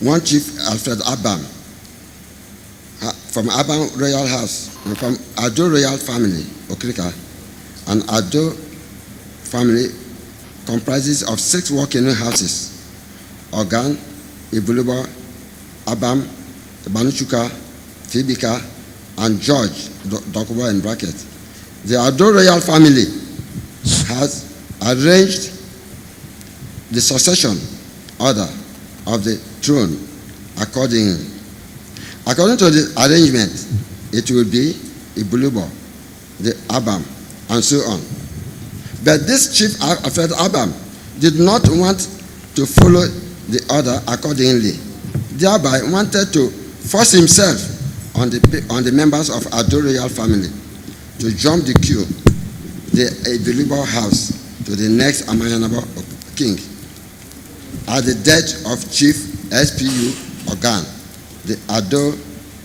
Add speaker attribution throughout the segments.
Speaker 1: one Chief Alfred Abam from Abam Royal House, and from Ado Royal Family, Okrika. An Ado family comprises of 6 working houses: Ogan, Ibulubo, Abam, Banuchuka, Fibika, and George, Dokubo in bracket. The Ado Royal family has arranged the succession order of the throne accordingly. According to the arrangement, it will be Ibulubo, the Abam, and so on. But this Chief Alfred Abam did not want to follow the order accordingly, thereby wanted to force himself on the members of Ado Royal family to jump the queue, the Ibulubo house, to the next Amayanabo king. At the death of Chief SPU Ogan, the Ado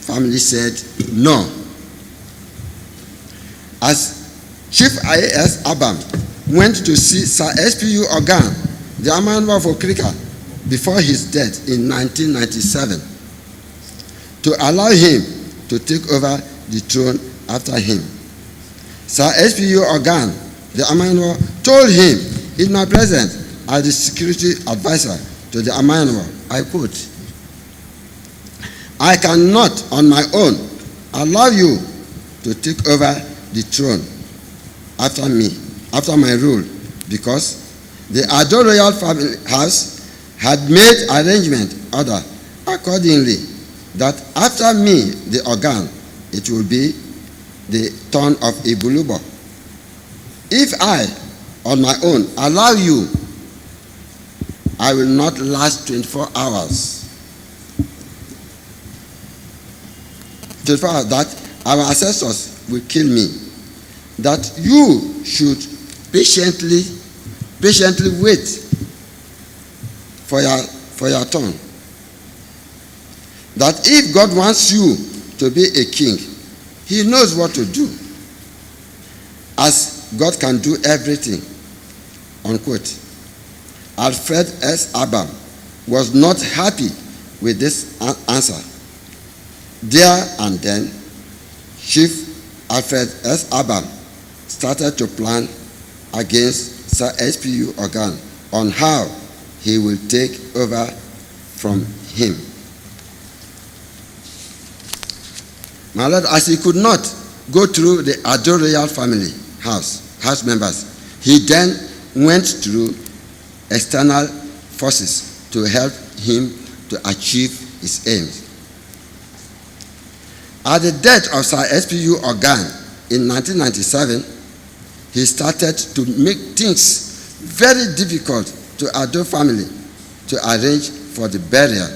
Speaker 1: family said no. As Chief IAS Abam went to see Sir SPU Ogan, the Amayanabo of Okrika, before his death in 1997, to allow him to take over the throne after him. Sir SPU Ogan, the Amayanabo, told him in my presence as the security advisor to the Amayanabo, I quote, "I cannot on my own allow you to take over the throne after me, after my rule, because the Ado Royal family house had made arrangement order accordingly that after me, the Ogan, it will be the turn of Ibulubo. If I, on my own, allow you, I will not last 24 hours. 24 hours, that our ancestors will kill me. That you should patiently wait for your turn. That if God wants you to be a king, he knows what to do, as God can do everything." Unquote. Alfred S. Abam was not happy with this answer. There and then, Chief Alfred S. Abam started to plan against Sir SPU Ogan on how he will take over from him. My Lord, as he could not go through the Ado Royal family house members, he then went through external forces to help him to achieve his aims. At the death of Sir SPU Ogan in 1997, he started to make things very difficult to Ado family to arrange for the burial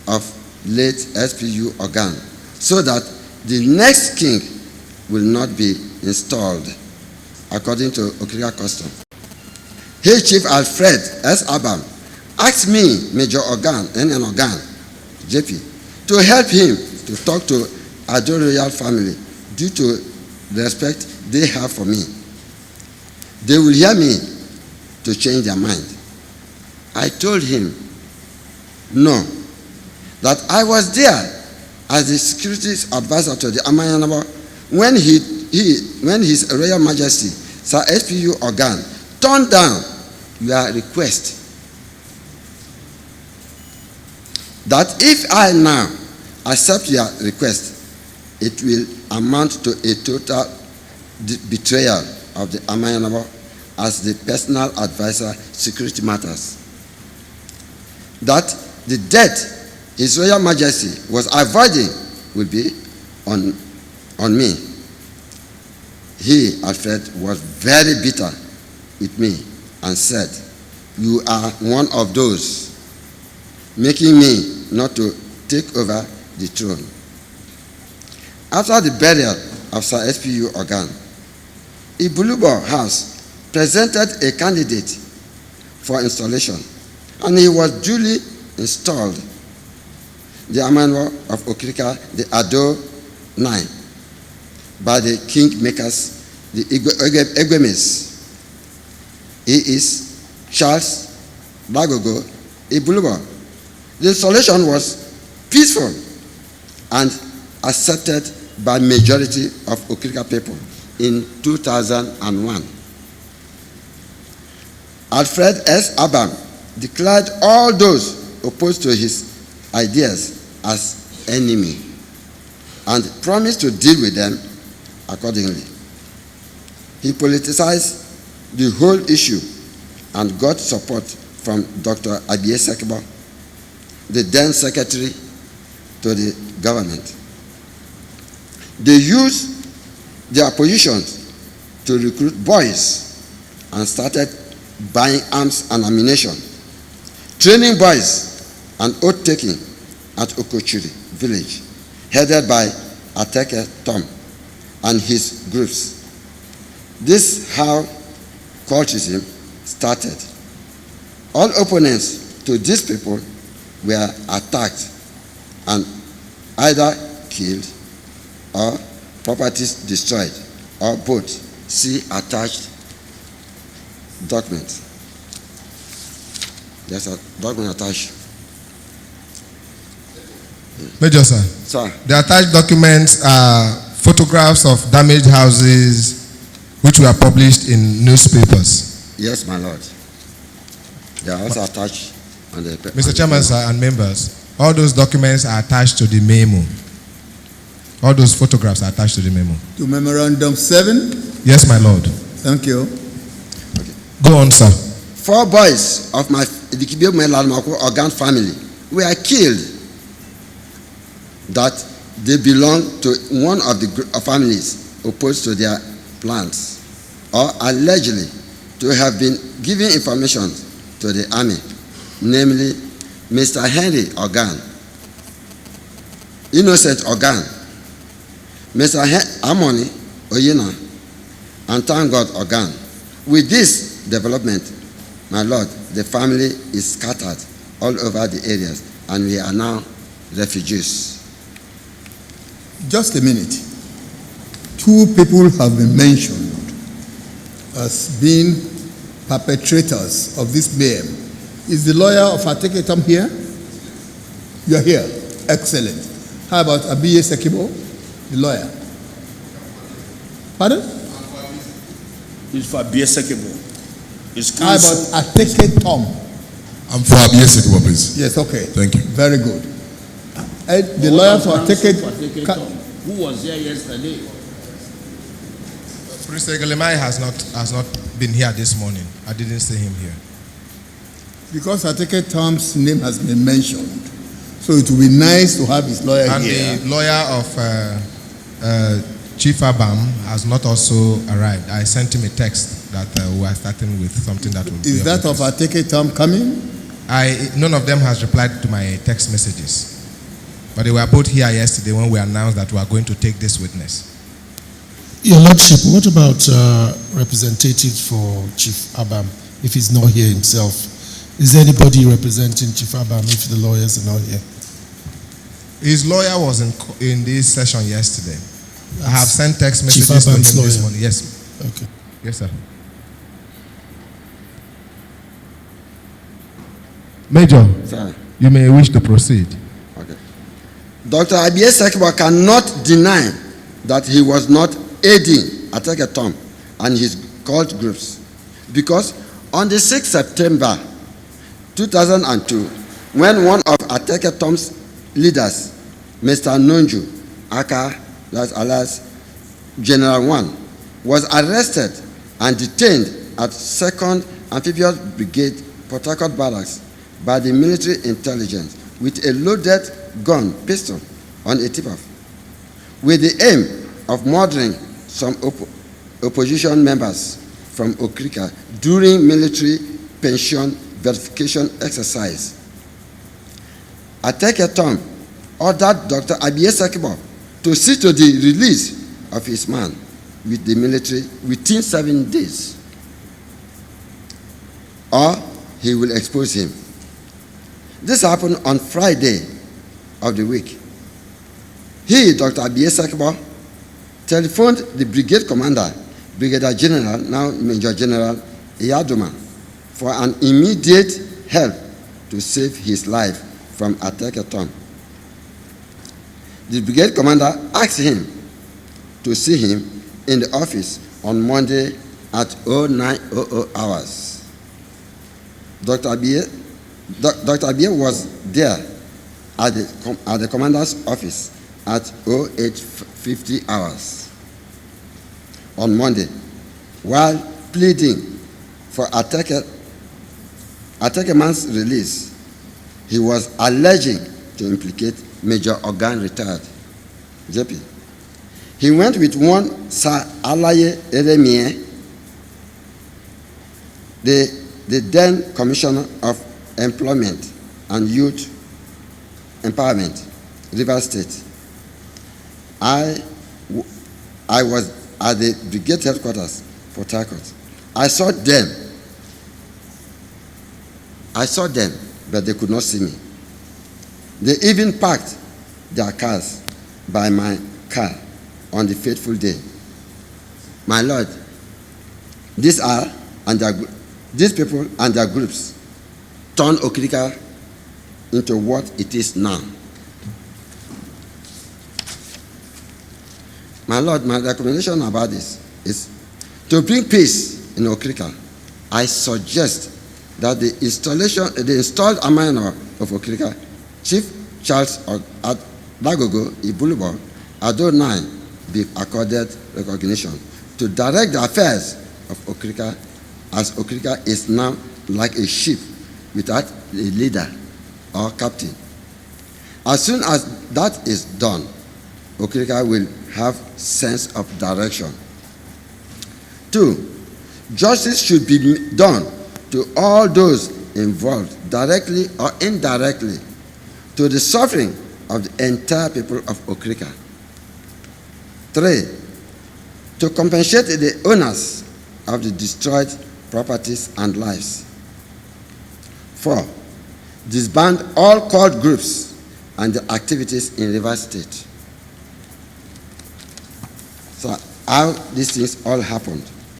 Speaker 1: of late SPU Ogan, so that the next king will not be installed according to Okrika custom. Hey, Chief Alfred S. Abam asked me, Major Ogan, NN Ogan, JP, to help him to talk to Ado Royal family due to the respect they have for me. They will hear me to change their mind. I told him no, that I was there as the security advisor to the Amayanabo when His Royal Majesty Sir SPU Ogan turned down your request. That if I now accept your request, it will amount to a total betrayal of the Amayanabo as the personal advisor security matters. That the death His Royal Majesty was avoiding will be on me. He, Alfred, was very bitter with me and said, "You are one of those making me not to take over the throne." After the burial of Sir SPU Ogan, Ibulubo House presented a candidate for installation, and he was duly installed, the Amayanabo of Okirika, the Ado 9, by the kingmakers, the Egwemes. He is Charles Bagogo Ibulubo, The solution was peaceful and accepted by majority of Okrika people in 2001. Alfred S. Abam declared all those opposed to his ideas as enemy and promised to deal with them accordingly. He politicized the whole issue and got support from Dr. Abiye Sekibo, the then secretary to the government. They used their positions to recruit boys and started buying arms and ammunition, training boys and oath-taking at Okochiri village, headed by Ateke Tom and his groups. This is how cultism started. All opponents to these people were attacked and either killed or properties destroyed, or both. See attached document. There's a document attached.
Speaker 2: Major sir.
Speaker 1: Sir.
Speaker 2: The attached documents are photographs of damaged houses which were published in newspapers.
Speaker 1: Yes, my lord. They are also attached on the paper.
Speaker 2: Mr. Chairman, sir, and members, all those documents are attached to the memo. All those photographs are attached to the memo.
Speaker 3: To Memorandum 7?
Speaker 2: Yes, my lord.
Speaker 3: Thank you.
Speaker 2: Okay. Go on, sir.
Speaker 1: 4 boys of my Ogan family were killed that they belong to one of the families opposed to their plans, or allegedly to have been giving information to the army, namely Mr. Henry Ogan, Innocent Ogan, Mr. Amoni Oyina, and thank God Ogan. With this development, my lord, the family is scattered all over the areas and we are now refugees.
Speaker 3: Just a minute. 2 people have been mentioned as being perpetrators of this mayhem. Is the lawyer of Ateke Town here? You are here. Excellent. How about Abiye Sekibo, the lawyer? Pardon?
Speaker 4: It's for Abiye Sekibo.
Speaker 3: How about Ateke Town?
Speaker 5: I'm for Abiye Sekibo, please.
Speaker 3: Yes, okay.
Speaker 5: Thank you.
Speaker 3: Very good. The lawyer for Ateke Town.
Speaker 4: Who was here yesterday?
Speaker 2: Priest Egelemai has not been here this morning. I didn't see him here.
Speaker 3: Because Ateke Town's name has been mentioned, so it would be nice to have his lawyer
Speaker 2: and
Speaker 3: here.
Speaker 2: And the lawyer of Chief Abam has not also arrived. I sent him a text that we are starting with something that will be.
Speaker 3: Is that of Ateke Town coming?
Speaker 2: None of them has replied to my text messages. But they were both here yesterday when we announced that we are going to take this witness.
Speaker 6: Your Lordship, what about representatives for Chief Abam if he's not here himself? Is there anybody representing Chief Abam if the lawyers are not here?
Speaker 2: His lawyer was in this session yesterday. That's I have sent text messages
Speaker 6: Chief
Speaker 2: to him
Speaker 6: Abam's
Speaker 2: this
Speaker 6: lawyer.
Speaker 2: morning. Yes.
Speaker 6: Okay.
Speaker 2: Yes, sir. Major,
Speaker 1: Sir.
Speaker 2: You may wish to proceed.
Speaker 1: Okay. Dr. Abiye Sekibo cannot deny that he was not aiding Ateke Town and his cult groups, because on the 6th September 2002, when one of Ateke Town's leaders, Mr. Nonju Aka, that's alias General 1, was arrested and detained at 2nd Amphibious Brigade Port Harcourt Barracks by the military intelligence with a loaded gun pistol on a tip-off, with the aim of murdering some opposition members from Okrika during military pension verification exercise. Ateke Town ordered Dr. Abiye Sekibo to see to the release of his man with the military within 7 days, or he will expose him. This happened on Friday of the week. He, Dr. Abiye Sekibo, telephoned the brigade commander, Brigadier General, now Major General Iyadoma, for an immediate help to save his life from Ateke Town. The brigade commander asked him to see him in the office on Monday at 0900 hours. Dr. Abie was there at the commander's office at 0850 hours on Monday, while pleading for Ateke man's release. He was alleging to implicate Major Ogan, retired, JP. He went with one Sir Alaye Eremie, the then Commissioner of Employment and Youth Empowerment, Rivers State. I was at the brigade headquarters, Port Harcourt. I saw them, but they could not see me. They even parked their cars by my car on the fateful day. My Lord, these people and their groups turned Okrika into what it is now. My Lord, my recommendation about this is to bring peace in Okrika. I suggest that the installed Amino of Okrika, Chief Charles Dagogo Ibulubo, Ado 9, be accorded recognition to direct the affairs of Okrika, as Okrika is now like a ship without a leader or captain. As soon as that is done, Okrika will have sense of direction. 2, justice should be done to all those involved, directly or indirectly, to the suffering of the entire people of Okrika. 3, to compensate the owners of the destroyed properties and lives. 4, disband all cult groups and their activities in Rivers State. So how these things all happened.